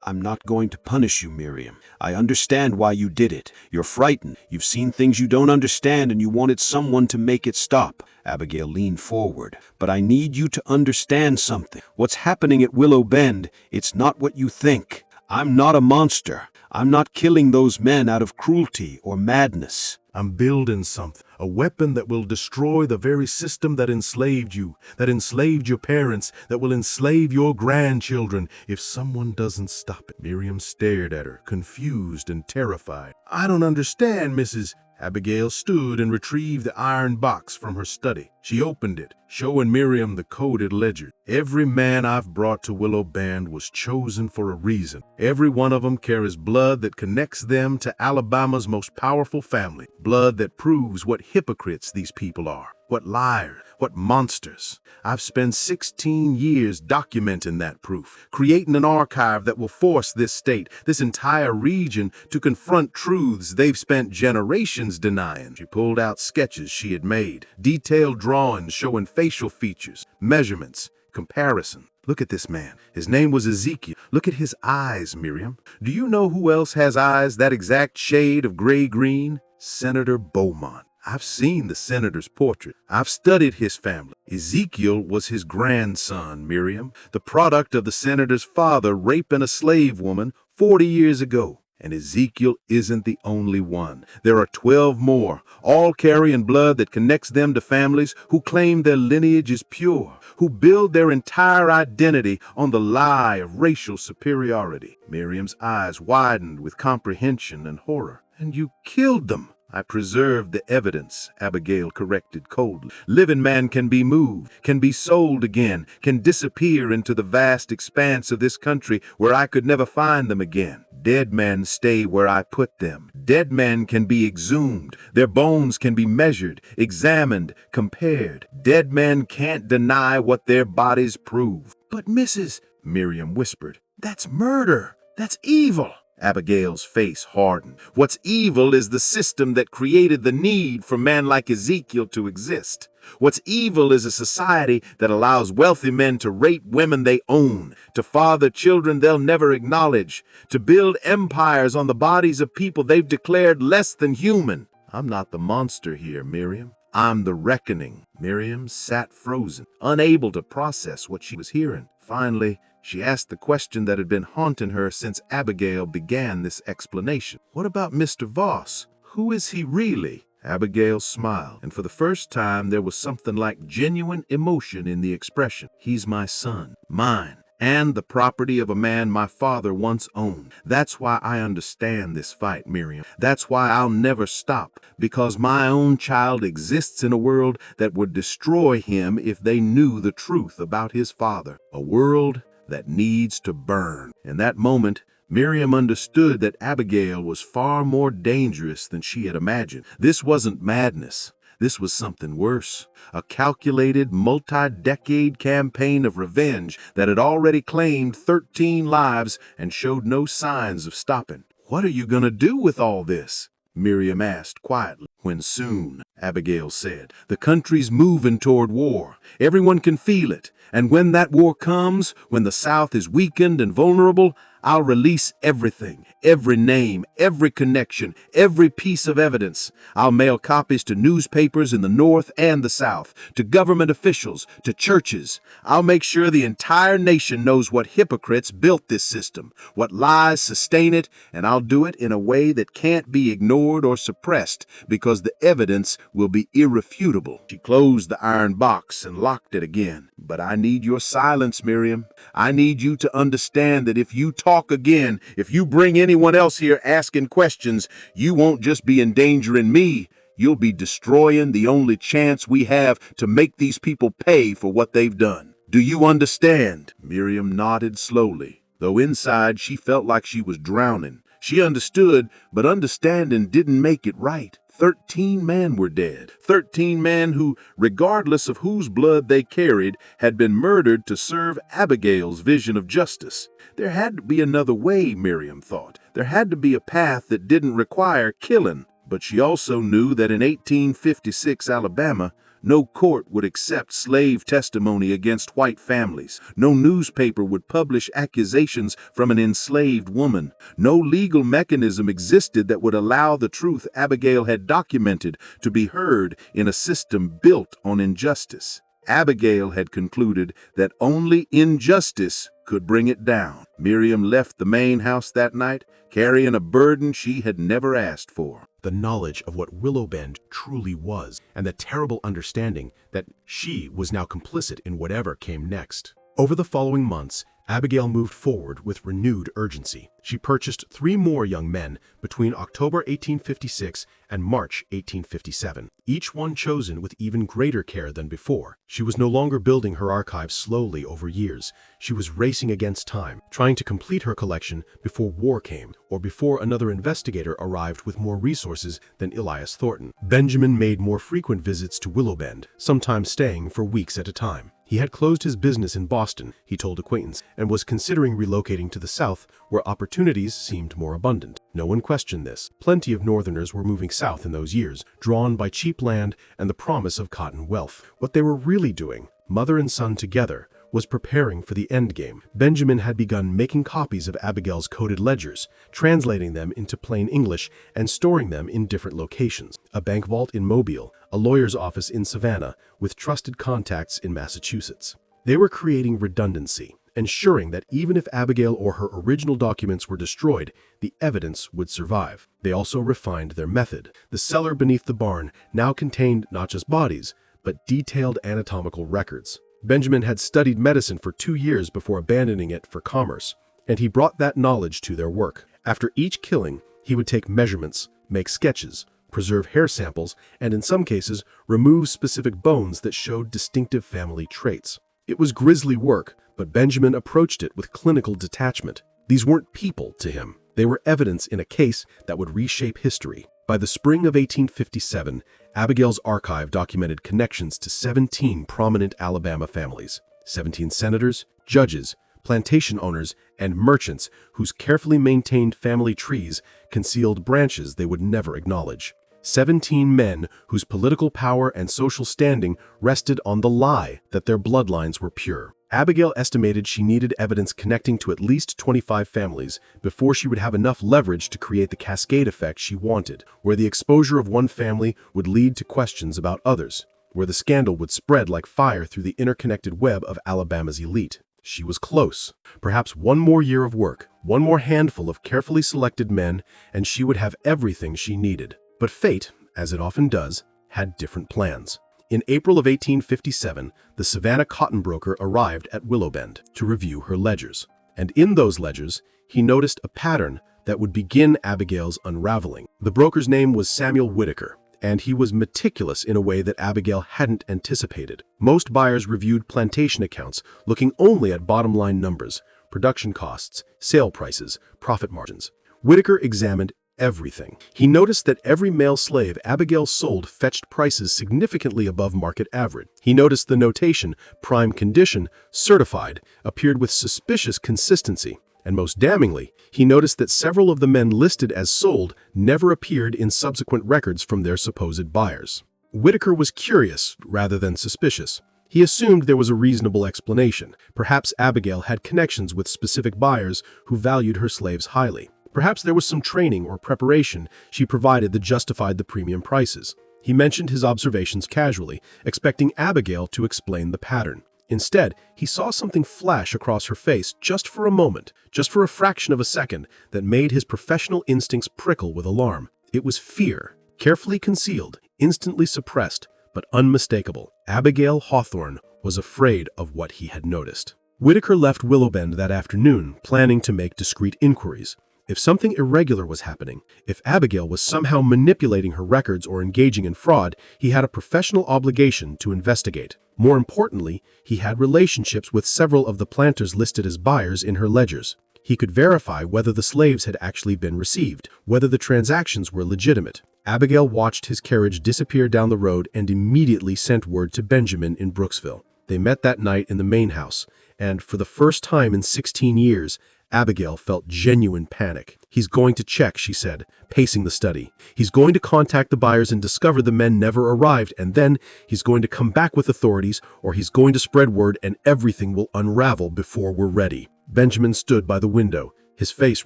I'm not going to punish you, Miriam. I understand why you did it. You're frightened. You've seen things you don't understand and you wanted someone to make it stop." Abigail leaned forward. "But I need you to understand something. What's happening at Willow Bend, it's not what you think. I'm not a monster. I'm not killing those men out of cruelty or madness. I'm building something, a weapon that will destroy the very system that enslaved you, that enslaved your parents, that will enslave your grandchildren if someone doesn't stop it." Miriam stared at her, confused and terrified. "I don't understand, Mrs." Abigail stood and retrieved the iron box from her study. She opened it, showing Miriam the coded ledger. "Every man I've brought to Willow Bend was chosen for a reason. Every one of them carries blood that connects them to Alabama's most powerful family. Blood that proves what hypocrites these people are, what liars, what monsters. I've spent 16 years documenting that proof, creating an archive that will force this state, this entire region, to confront truths they've spent generations denying." She pulled out sketches she had made, detailed drawings showing facial features, measurements, comparison. Look at this man. His name was Ezekiel. Look at his eyes, Miriam. Do you know who else has eyes that exact shade of gray-green? Senator Beaumont. I've seen the senator's portrait. I've studied his family. Ezekiel was his grandson, Miriam, the product of the senator's father raping a slave woman 40 years ago. And Ezekiel isn't the only one. There are 12 more, all carrying blood that connects them to families who claim their lineage is pure, who build their entire identity on the lie of racial superiority. Miriam's eyes widened with comprehension and horror. And you killed them. I preserved the evidence, Abigail corrected coldly. Living man can be moved, can be sold again, can disappear into the vast expanse of this country where I could never find them again. Dead men stay where I put them. Dead men can be exhumed. Their bones can be measured, examined, compared. Dead men can't deny what their bodies prove. But Mrs., Miriam whispered, that's murder. That's evil. Abigail's face hardened. What's evil is the system that created the need for men like Ezekiel to exist. What's evil is a society that allows wealthy men to rape women they own, to father children they'll never acknowledge, to build empires on the bodies of people they've declared less than human. I'm not the monster here, Miriam. I'm the reckoning. Miriam sat frozen, unable to process what she was hearing. Finally, she asked the question that had been haunting her since Abigail began this explanation. What about Mr. Voss? Who is he really? Abigail smiled, and for the first time there was something like genuine emotion in the expression. He's my son, mine, and the property of a man my father once owned. That's why I understand this fight, Miriam. That's why I'll never stop, because my own child exists in a world that would destroy him if they knew the truth about his father. A world that needs to burn. In that moment, Miriam understood that Abigail was far more dangerous than she had imagined. This wasn't madness. This was something worse. A calculated, multi-decade campaign of revenge that had already claimed 13 lives and showed no signs of stopping. What are you going to do with all this? Miriam asked quietly. When soon, Abigail said. The country's moving toward war. Everyone can feel it. And when that war comes, when the South is weakened and vulnerable, I'll release everything, every name, every connection, every piece of evidence. I'll mail copies to newspapers in the North and the South, to government officials, to churches. I'll make sure the entire nation knows what hypocrites built this system, what lies sustain it, and I'll do it in a way that can't be ignored or suppressed because the evidence will be irrefutable. She closed the iron box and locked it again. But I need your silence, Miriam. I need you to understand that if you talk again, if you bring anyone else here asking questions, you won't just be endangering me. You'll be destroying the only chance we have to make these people pay for what they've done. Do you understand? Miriam nodded slowly, though inside she felt like she was drowning. She understood, but understanding didn't make it right. 13 men were dead. 13 men who, regardless of whose blood they carried, had been murdered to serve Abigail's vision of justice. There had to be another way, Miriam thought. There had to be a path that didn't require killing. But she also knew that in 1856 Alabama, no court would accept slave testimony against white families. No newspaper would publish accusations from an enslaved woman. No legal mechanism existed that would allow the truth Abigail had documented to be heard in a system built on injustice. Abigail had concluded that only injustice could bring it down. Miriam left the main house that night, carrying a burden she had never asked for. The knowledge of what Willowbend truly was, and the terrible understanding that she was now complicit in whatever came next. Over the following months, Abigail moved forward with renewed urgency. She purchased 3 more young men between October 1856 and March 1857, each one chosen with even greater care than before. She was no longer building her archives slowly over years. She was racing against time, trying to complete her collection before war came, or before another investigator arrived with more resources than Elias Thornton. Benjamin made more frequent visits to Willowbend, sometimes staying for weeks at a time. He had closed his business in Boston, he told acquaintance, and was considering relocating to the South, where opportunities seemed more abundant. No one questioned this. Plenty of Northerners were moving south in those years, drawn by cheap land and the promise of cotton wealth. What they were really doing, mother and son together, was preparing for the endgame. Benjamin had begun making copies of Abigail's coded ledgers, translating them into plain English and storing them in different locations: a bank vault in Mobile, a lawyer's office in Savannah, with trusted contacts in Massachusetts. They were creating redundancy, ensuring that even if Abigail or her original documents were destroyed, the evidence would survive. They also refined their method. The cellar beneath the barn now contained not just bodies, but detailed anatomical records. Benjamin had studied medicine for 2 years before abandoning it for commerce, and he brought that knowledge to their work. After each killing, he would take measurements, make sketches, preserve hair samples, and in some cases, remove specific bones that showed distinctive family traits. It was grisly work, but Benjamin approached it with clinical detachment. These weren't people to him. They were evidence in a case that would reshape history. By the spring of 1857, Abigail's archive documented connections to 17 prominent Alabama families, 17 senators, judges, plantation owners, and merchants whose carefully maintained family trees concealed branches they would never acknowledge. 17 men whose political power and social standing rested on the lie that their bloodlines were pure. Abigail estimated she needed evidence connecting to at least 25 families before she would have enough leverage to create the cascade effect she wanted, where the exposure of one family would lead to questions about others, where the scandal would spread like fire through the interconnected web of Alabama's elite. She was close. Perhaps one more year of work, one more handful of carefully selected men, and she would have everything she needed. But fate, as it often does, had different plans. In April of 1857, the Savannah cotton broker arrived at Willow Bend to review her ledgers. And in those ledgers, he noticed a pattern that would begin Abigail's unraveling. The broker's name was Samuel Whitaker, and he was meticulous in a way that Abigail hadn't anticipated. Most buyers reviewed plantation accounts, looking only at bottom-line numbers, production costs, sale prices, profit margins. Whitaker examined everything. He noticed that every male slave Abigail sold fetched prices significantly above market average. He noticed the notation, prime condition, certified, appeared with suspicious consistency. And most damningly, he noticed that several of the men listed as sold never appeared in subsequent records from their supposed buyers. Whitaker was curious rather than suspicious. He assumed there was a reasonable explanation. Perhaps Abigail had connections with specific buyers who valued her slaves highly. Perhaps there was some training or preparation she provided that justified the premium prices. He mentioned his observations casually, expecting Abigail to explain the pattern. Instead, he saw something flash across her face just for a moment, just for a fraction of a second, that made his professional instincts prickle with alarm. It was fear, carefully concealed, instantly suppressed, but unmistakable. Abigail Hawthorne was afraid of what he had noticed. Whitaker left Willow Bend that afternoon, planning to make discreet inquiries. If something irregular was happening, if Abigail was somehow manipulating her records or engaging in fraud, he had a professional obligation to investigate. More importantly, he had relationships with several of the planters listed as buyers in her ledgers. He could verify whether the slaves had actually been received, whether the transactions were legitimate. Abigail watched his carriage disappear down the road and immediately sent word to Benjamin in Brooksville. They met that night in the main house, and for the first time in 16 years, Abigail felt genuine panic. "He's going to check," she said, pacing the study. "He's going to contact the buyers and discover the men never arrived, and then he's going to come back with authorities, or he's going to spread word and everything will unravel before we're ready." Benjamin stood by the window, his face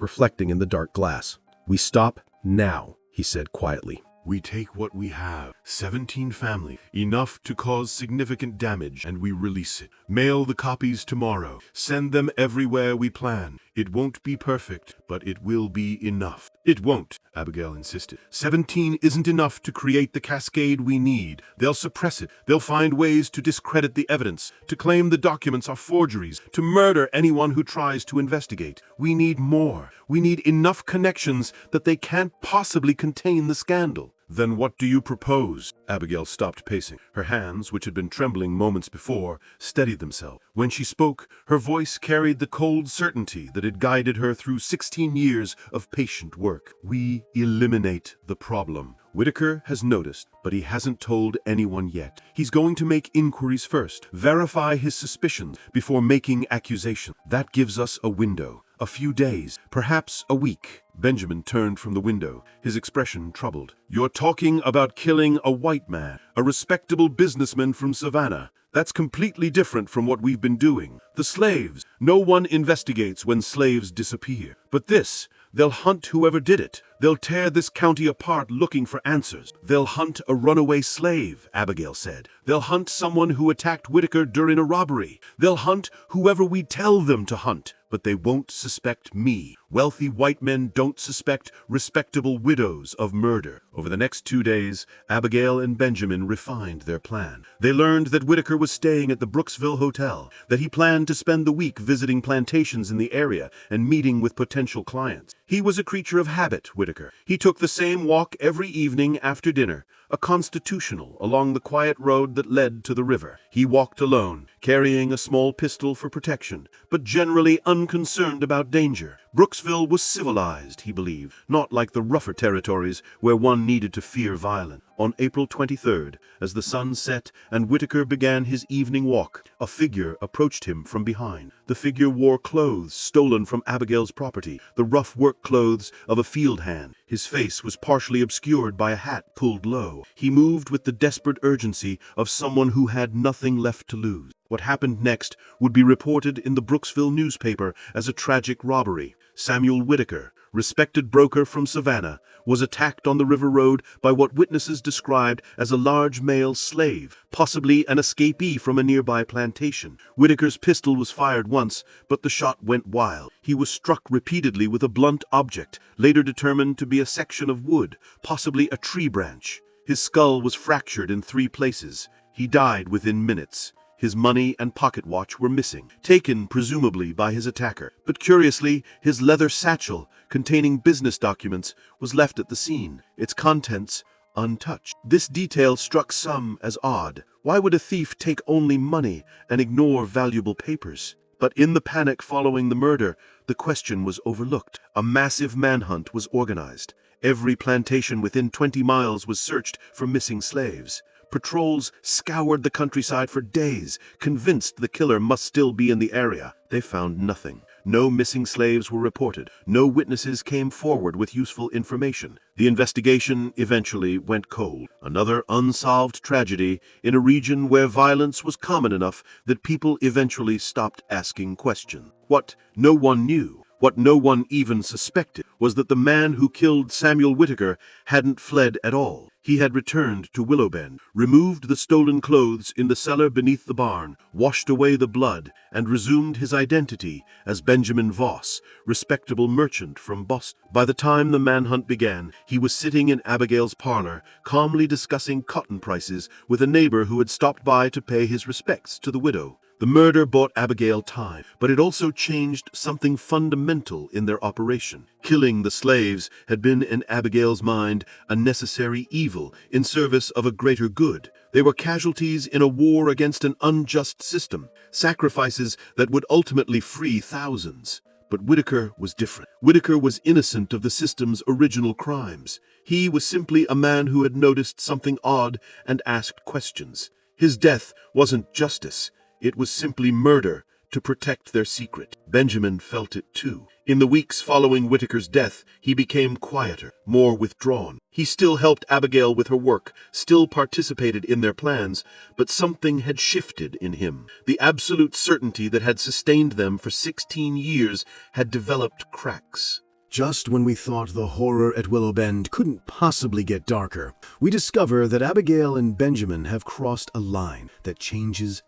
reflecting in the dark glass. "We stop now," he said quietly. We take what we have, 17 families, enough to cause significant damage, and we release it. Mail the copies tomorrow. Send them everywhere we plan. It won't be perfect, but it will be enough. It won't, Abigail insisted. 17 isn't enough to create the cascade we need. They'll suppress it. They'll find ways to discredit the evidence, to claim the documents are forgeries, to murder anyone who tries to investigate. We need more. We need enough connections that they can't possibly contain the scandal. Then what do you propose? Abigail stopped pacing. Her hands, which had been trembling moments before, steadied themselves. When she spoke, her voice carried the cold certainty that had guided her through 16 years of patient work. We eliminate the problem. Whitaker has noticed, but he hasn't told anyone yet. He's going to make inquiries first, verify his suspicions before making accusations. That gives us a window. A few days, perhaps a week. Benjamin turned from the window, his expression troubled. You're talking about killing a white man, a respectable businessman from Savannah. That's completely different from what we've been doing. The slaves. No one investigates when slaves disappear. But this, they'll hunt whoever did it. They'll tear this county apart looking for answers. They'll hunt a runaway slave, Abigail said. They'll hunt someone who attacked Whitaker during a robbery. They'll hunt whoever we tell them to hunt. But they won't suspect me. Wealthy white men don't suspect respectable widows of murder. Over the next 2 days, Abigail and Benjamin refined their plan. They learned that Whitaker was staying at the Brooksville Hotel, that he planned to spend the week visiting plantations in the area and meeting with potential clients. He was a creature of habit, Whitaker. He took the same walk every evening after dinner, a constitutional, along the quiet road that led to the river. He walked alone, carrying a small pistol for protection, but generally unconcerned about danger. Brooksville was civilized, he believed, not like the rougher territories where one needed to fear violence. On April 23rd, as the sun set and Whitaker began his evening walk, a figure approached him from behind. The figure wore clothes stolen from Abigail's property, the rough work clothes of a field hand. His face was partially obscured by a hat pulled low. He moved with the desperate urgency of someone who had nothing left to lose. What happened next would be reported in the Brooksville newspaper as a tragic robbery. Samuel Whitaker, respected broker from Savannah, was attacked on the river road by what witnesses described as a large male slave, possibly an escapee from a nearby plantation. Whitaker's pistol was fired once, but the shot went wild. He was struck repeatedly with a blunt object, later determined to be a section of wood, possibly a tree branch. His skull was fractured in 3 places. He died within minutes. His money and pocket watch were missing, taken presumably by his attacker. But curiously, his leather satchel, containing business documents, was left at the scene, its contents untouched. This detail struck some as odd. Why would a thief take only money and ignore valuable papers? But in the panic following the murder, the question was overlooked. A massive manhunt was organized. Every plantation within 20 miles was searched for missing slaves. Patrols scoured the countryside for days, convinced the killer must still be in the area. They found nothing. No missing slaves were reported. No witnesses came forward with useful information. The investigation eventually went cold. Another unsolved tragedy in a region where violence was common enough that people eventually stopped asking questions. What no one knew, what no one even suspected, was that the man who killed Samuel Whitaker hadn't fled at all. He had returned to Willowbend, removed the stolen clothes in the cellar beneath the barn, washed away the blood, and resumed his identity as Benjamin Voss, respectable merchant from Boston. By the time the manhunt began, he was sitting in Abigail's parlor, calmly discussing cotton prices with a neighbor who had stopped by to pay his respects to the widow. The murder bought Abigail time, but it also changed something fundamental in their operation. Killing the slaves had been, in Abigail's mind, a necessary evil in service of a greater good. They were casualties in a war against an unjust system, sacrifices that would ultimately free thousands. But Whitaker was different. Whitaker was innocent of the system's original crimes. He was simply a man who had noticed something odd and asked questions. His death wasn't justice. It was simply murder to protect their secret. Benjamin felt it too. In the weeks following Whitaker's death, he became quieter, more withdrawn. He still helped Abigail with her work, still participated in their plans, but something had shifted in him. The absolute certainty that had sustained them for 16 years had developed cracks. Just when we thought the horror at Willowbend couldn't possibly get darker, we discover that Abigail and Benjamin have crossed a line that changes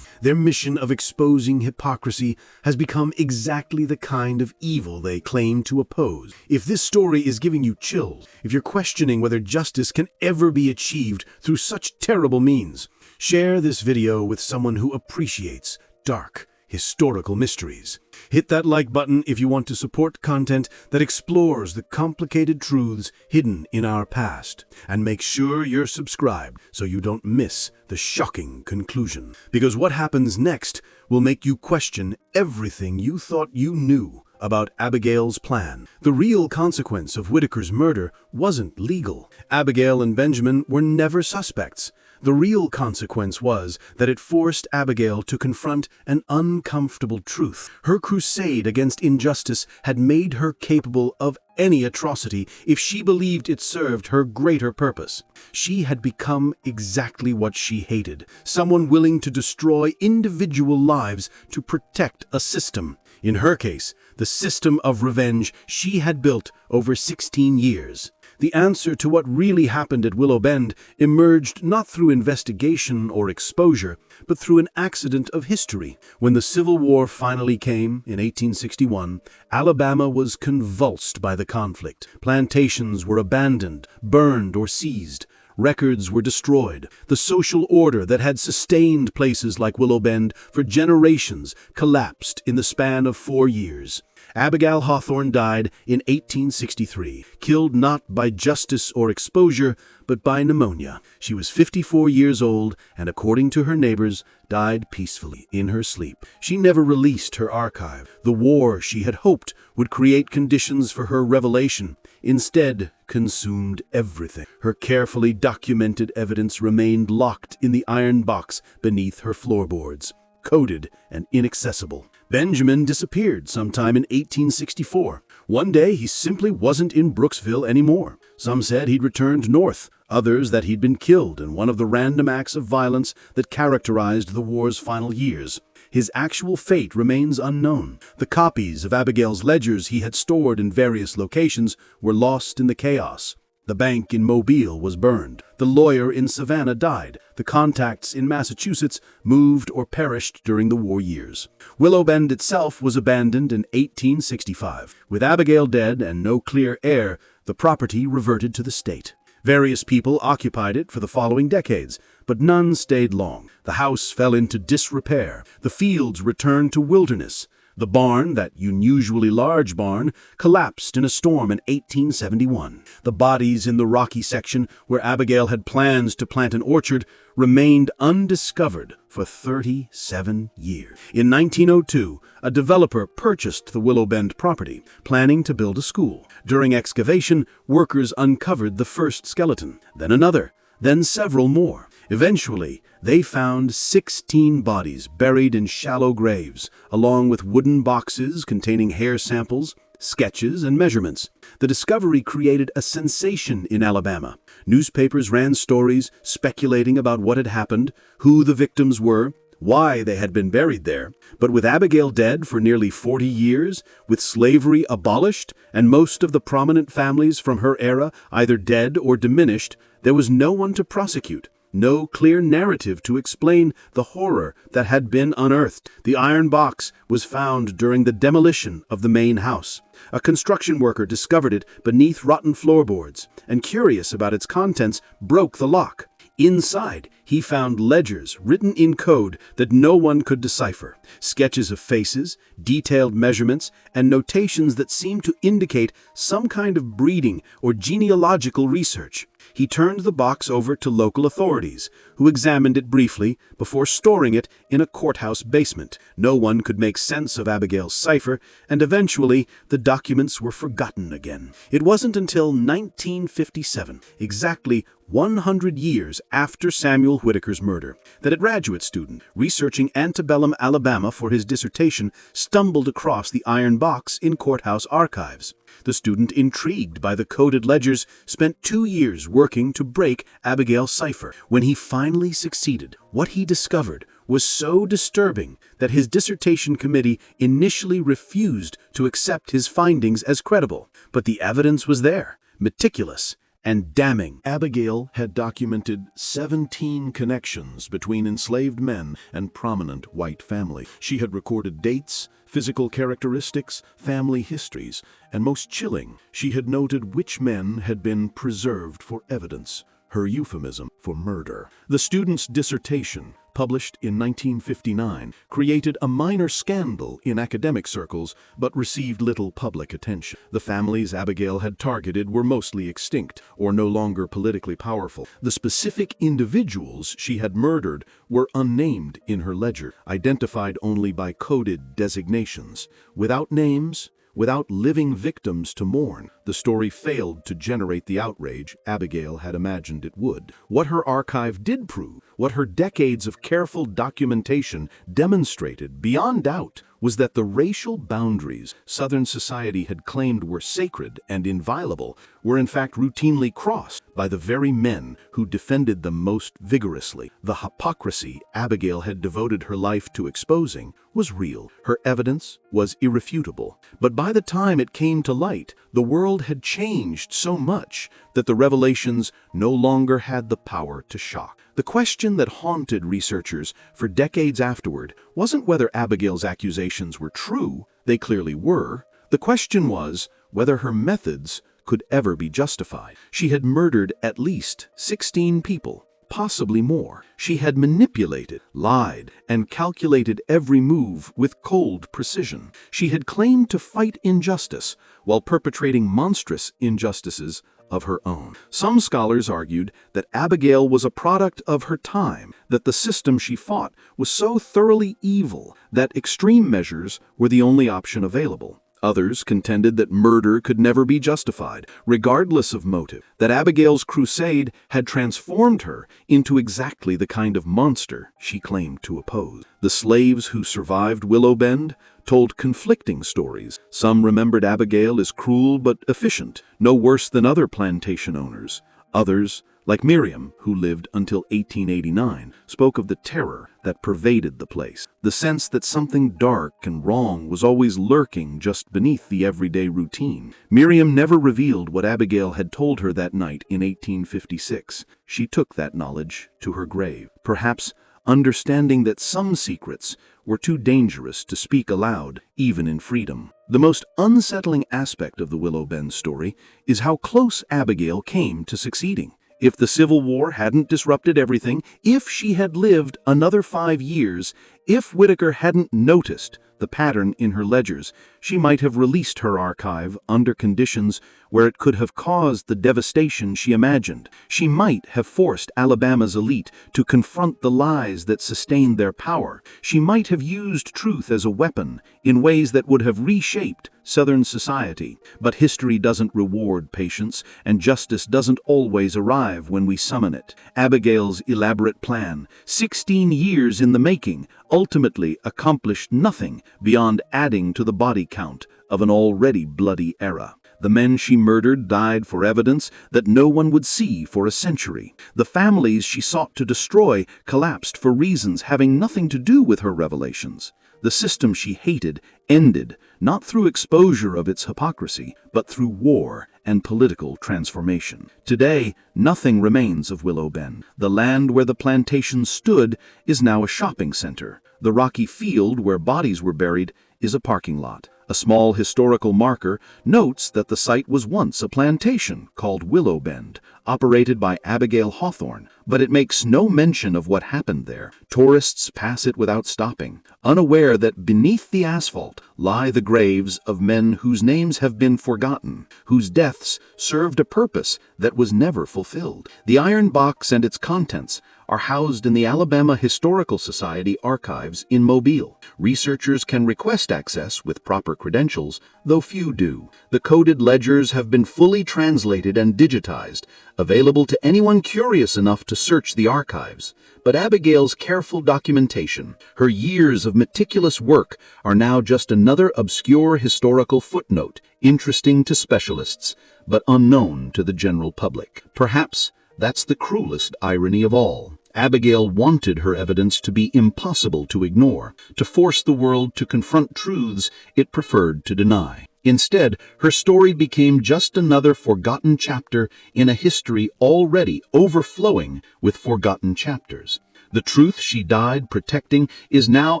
their mission of exposing hypocrisy has become exactly the kind of evil they claim to oppose. If this story is giving you chills, if you're questioning whether justice can ever be achieved through such terrible means, share this video with someone who appreciates dark, historical mysteries. Hit that like button if you want to support content that explores the complicated truths hidden in our past. And make sure you're subscribed so you don't miss the shocking conclusion. Because what happens next will make you question everything you thought you knew about Abigail's plan. The real consequence of Whitaker's murder wasn't legal. Abigail and Benjamin were never suspects. The real consequence was that it forced Abigail to confront an uncomfortable truth. Her crusade against injustice had made her capable of any atrocity if she believed it served her greater purpose. She had become exactly what she hated, someone willing to destroy individual lives to protect a system. In her case, the system of revenge she had built over 16 years. The answer to what really happened at Willow Bend emerged not through investigation or exposure, but through an accident of history. When the Civil War finally came, in 1861, Alabama was convulsed by the conflict. Plantations were abandoned, burned, or seized. Records were destroyed. The social order that had sustained places like Willow Bend for generations collapsed in the span of 4 years. Abigail Hawthorne died in 1863, killed not by justice or exposure, but by pneumonia. She was 54 years old and, according to her neighbors, died peacefully in her sleep. She never released her archive. The war she had hoped would create conditions for her revelation instead consumed everything. Her carefully documented evidence remained locked in the iron box beneath her floorboards, coded and inaccessible. Benjamin disappeared sometime in 1864. One day he simply wasn't in Brooksville anymore. Some said he'd returned north, others that he'd been killed in one of the random acts of violence that characterized the war's final years. His actual fate remains unknown. The copies of Abigail's ledgers he had stored in various locations were lost in the chaos. The bank in Mobile was burned. The lawyer in Savannah died. The contacts in Massachusetts moved or perished during the war years. Willow Bend itself was abandoned in 1865. With Abigail dead and no clear heir, the property reverted to the state. Various people occupied it for the following decades, but none stayed long. The house fell into disrepair. The fields returned to wilderness. The barn, that unusually large barn, collapsed in a storm in 1871. The bodies in the rocky section where Abigail had plans to plant an orchard remained undiscovered for 37 years. In 1902, a developer purchased the Willow Bend property, planning to build a school. During excavation, workers uncovered the first skeleton, then another, then several more. Eventually, they found 16 bodies buried in shallow graves, along with wooden boxes containing hair samples, sketches, and measurements. The discovery created a sensation in Alabama. Newspapers ran stories speculating about what had happened, who the victims were, why they had been buried there. But with Abigail dead for nearly 40 years, with slavery abolished, and most of the prominent families from her era either dead or diminished, there was no one to prosecute. No clear narrative to explain the horror that had been unearthed. The iron box was found during the demolition of the main house. A construction worker discovered it beneath rotten floorboards, and curious about its contents, broke the lock. Inside, he found ledgers written in code that no one could decipher, sketches of faces, detailed measurements, and notations that seemed to indicate some kind of breeding or genealogical research. He turned the box over to local authorities, who examined it briefly before storing it in a courthouse basement. No one could make sense of Abigail's cipher, and eventually the documents were forgotten again. It wasn't until 1957, exactly 100 years after Samuel Whitaker's murder, that a graduate student researching Antebellum, Alabama for his dissertation stumbled across the iron box in courthouse archives. The student, intrigued by the coded ledgers, spent 2 years working to break Abigail's cipher. When he finally succeeded, what he discovered was so disturbing that his dissertation committee initially refused to accept his findings as credible. But the evidence was there, meticulous and damning. Abigail had documented 17 connections between enslaved men and prominent white family. She had recorded dates, physical characteristics, family histories, and most chilling, she had noted which men had been preserved for evidence, her euphemism for murder. The student's dissertation, published in 1959, created a minor scandal in academic circles, but received little public attention. The families Abigail had targeted were mostly extinct, or no longer politically powerful. The specific individuals she had murdered were unnamed in her ledger, identified only by coded designations, without names, without living victims to mourn. The story failed to generate the outrage Abigail had imagined it would. What her archive did prove, what her decades of careful documentation demonstrated beyond doubt, was that the racial boundaries Southern society had claimed were sacred and inviolable were in fact routinely crossed by the very men who defended them most vigorously. The hypocrisy Abigail had devoted her life to exposing was real. Her evidence was irrefutable. But by the time it came to light, the world had changed so much that the revelations no longer had the power to shock. The question that haunted researchers for decades afterward wasn't whether Abigail's accusations were true. They clearly were. The question was whether her methods could ever be justified. She had murdered at least 16 people, possibly more. She had manipulated, lied, and calculated every move with cold precision. She had claimed to fight injustice while perpetrating monstrous injustices of her own. Some scholars argued that Abigail was a product of her time, that the system she fought was so thoroughly evil that extreme measures were the only option available. Others contended that murder could never be justified, regardless of motive, that Abigail's crusade had transformed her into exactly the kind of monster she claimed to oppose. The slaves who survived Willow Bend told conflicting stories. Some remembered Abigail as cruel but efficient, no worse than other plantation owners. Others, like Miriam, who lived until 1889, spoke of the terror that pervaded the place, the sense that something dark and wrong was always lurking just beneath the everyday routine. Miriam never revealed what Abigail had told her that night in 1856. She took that knowledge to her grave, perhaps understanding that some secrets were too dangerous to speak aloud, even in freedom. The most unsettling aspect of the Willow Bend story is how close Abigail came to succeeding. If the Civil War hadn't disrupted everything, if she had lived another 5 years, if Whitaker hadn't noticed the pattern in her ledgers, she might have released her archive under conditions where it could have caused the devastation she imagined. She might have forced Alabama's elite to confront the lies that sustained their power. She might have used truth as a weapon in ways that would have reshaped Southern society. But history doesn't reward patience, and justice doesn't always arrive when we summon it. Abigail's elaborate plan, 16 years in the making, ultimately accomplished nothing beyond adding to the body count of an already bloody era. The men she murdered died for evidence that no one would see for a century. The families she sought to destroy collapsed for reasons having nothing to do with her revelations. The system she hated ended not through exposure of its hypocrisy, but through war and political transformation. Today, nothing remains of Willow Bend. The land where the plantation stood is now a shopping center. The rocky field where bodies were buried is a parking lot. A small historical marker notes that the site was once a plantation called Willow Bend, operated by Abigail Hawthorne, but it makes no mention of what happened there. Tourists pass it without stopping, unaware that beneath the asphalt lie the graves of men whose names have been forgotten, whose deaths served a purpose that was never fulfilled. The iron box and its contents are housed in the Alabama Historical Society archives in Mobile. Researchers can request access with proper credentials, though few do. The coded ledgers have been fully translated and digitized, available to anyone curious enough to search the archives. But Abigail's careful documentation, her years of meticulous work, are now just another obscure historical footnote, interesting to specialists, but unknown to the general public. Perhaps that's the cruelest irony of all. Abigail wanted her evidence to be impossible to ignore, to force the world to confront truths it preferred to deny. Instead, her story became just another forgotten chapter in a history already overflowing with forgotten chapters. The truth she died protecting is now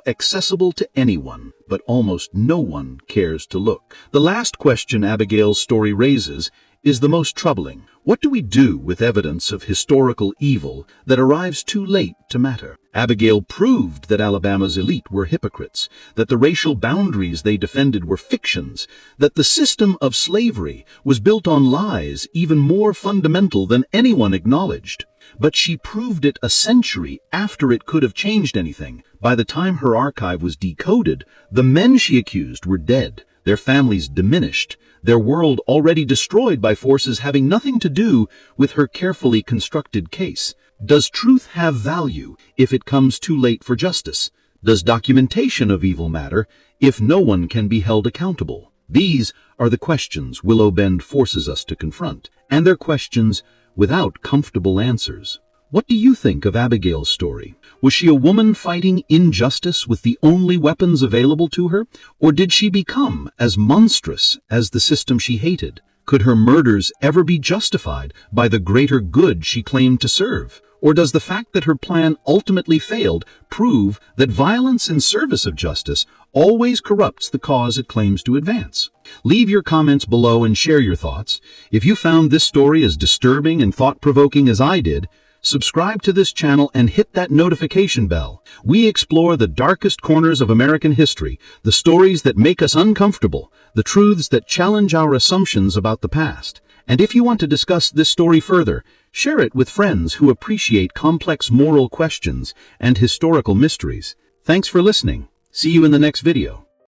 accessible to anyone, but almost no one cares to look. The last question Abigail's story raises is the most troubling. What do we do with evidence of historical evil that arrives too late to matter? Abigail proved that Alabama's elite were hypocrites, that the racial boundaries they defended were fictions, that the system of slavery was built on lies even more fundamental than anyone acknowledged. But she proved it a century after it could have changed anything. By the time her archive was decoded, the men she accused were dead. their families diminished, their world already destroyed by forces having nothing to do with her carefully constructed case. Does truth have value if it comes too late for justice? Does documentation of evil matter if no one can be held accountable? These are the questions Willow Bend forces us to confront, and they're questions without comfortable answers. What do you think of Abigail's story? Was she a woman fighting injustice with the only weapons available to her? Or did she become as monstrous as the system she hated? Could her murders ever be justified by the greater good she claimed to serve? Or does the fact that her plan ultimately failed prove that violence in service of justice always corrupts the cause it claims to advance? Leave your comments below and share your thoughts. If you found this story as disturbing and thought-provoking as I did, subscribe to this channel and hit that notification bell. We explore the darkest corners of American history, the stories that make us uncomfortable, the truths that challenge our assumptions about the past. And if you want to discuss this story further, share it with friends who appreciate complex moral questions and historical mysteries. Thanks for listening. See you in the next video.